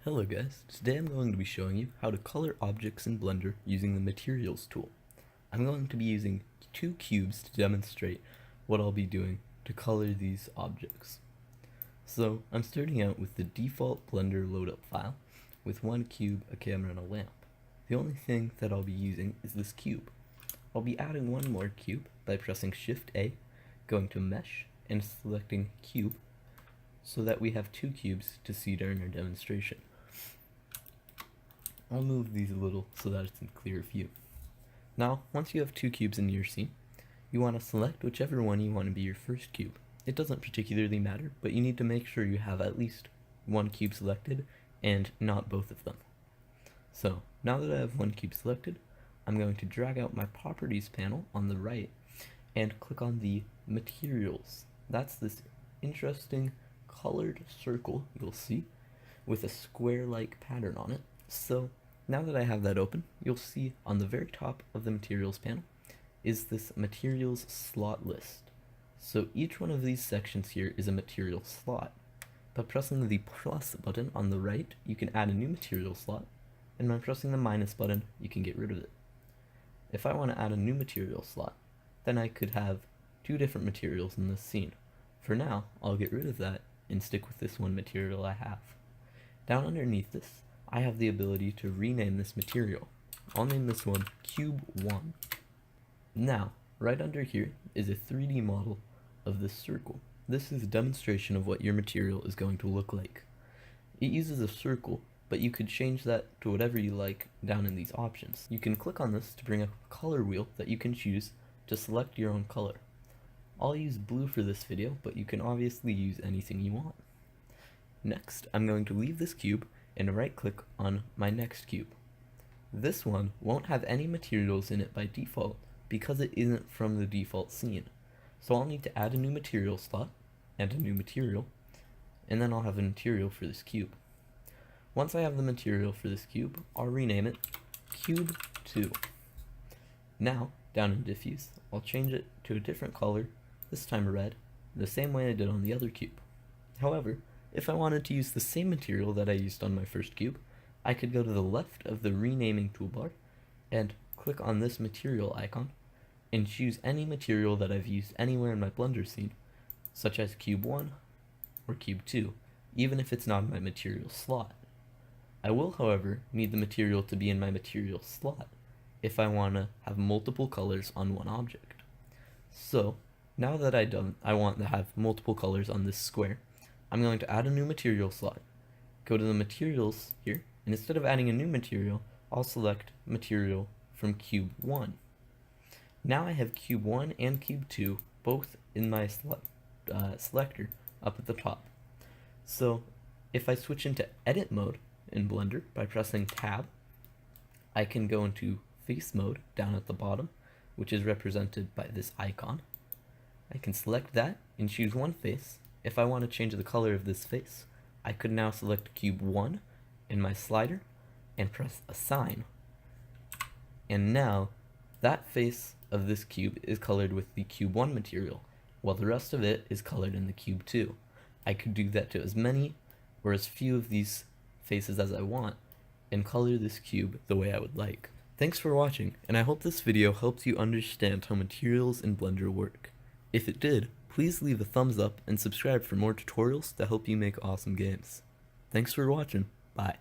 Hello guys, today I'm going to be showing you how to color objects in Blender using the Materials tool. I'm going to be using two cubes to demonstrate what I'll be doing to color these objects. So I'm starting out with the default Blender loadup file with one cube, a camera, and a lamp. The only thing that I'll be using is this cube. I'll be adding one more cube by pressing Shift A, going to Mesh, and selecting Cube, so that we have two cubes to see during our demonstration. I'll move these a little so that it's in clear view. Now, once you have two cubes in your scene, you want to select whichever one you want to be your first cube. It doesn't particularly matter, but you need to make sure you have at least one cube selected and not both of them. So, now that I have one cube selected, I'm going to drag out my properties panel on the right and click on the materials. That's this interesting colored circle you'll see with a square-like pattern on it. So now that I have that open, you'll see on the very top of the materials panel is this materials slot list. So each one of these sections here is a material slot. By pressing the plus button on the right, you can add a new material slot, and by pressing the minus button, you can get rid of it. If I want to add a new material slot, then I could have two different materials in this scene. For now, I'll get rid of that and stick with this one material I have. Down underneath this, I have the ability to rename this material. I'll name this one Cube 1. Now, right under here is a 3D model of this circle. This is a demonstration of what your material is going to look like. It uses a circle, but you could change that to whatever you like down in these options. You can click on this to bring up a color wheel that you can choose to select your own color. I'll use blue for this video, but you can obviously use anything you want. Next, I'm going to leave this cube and right click on my next cube. This one won't have any materials in it by default because it isn't from the default scene. So I'll need to add a new material slot and a new material, and then I'll have a material for this cube. Once I have the material for this cube, I'll rename it Cube 2. Now, down in Diffuse, I'll change it to a different color, this time red, the same way I did on the other cube. However, if I wanted to use the same material that I used on my first cube, I could go to the left of the renaming toolbar and click on this material icon and choose any material that I've used anywhere in my Blender scene, such as Cube 1 or Cube 2, even if it's not in my material slot. I will, however, need the material to be in my material slot if I want to have multiple colors on one object. So, now that I want to have multiple colors on this square, I'm going to add a new material slot. Go to the materials here, and instead of adding a new material, I'll select material from Cube 1. Now I have Cube 1 and Cube 2 both in my selector up at the top. So if I switch into edit mode in Blender by pressing tab, I can go into face mode down at the bottom, which is represented by this icon. I can select that and choose one face. If I want to change the color of this face, I could now select Cube 1 in my slider and press Assign. And now, that face of this cube is colored with the Cube 1 material, while the rest of it is colored in the Cube 2. I could do that to as many or as few of these faces as I want, and color this cube the way I would like. Thanks for watching, and I hope this video helps you understand how materials in Blender work. If it did, please leave a thumbs up and subscribe for more tutorials to help you make awesome games. Thanks for watching. Bye.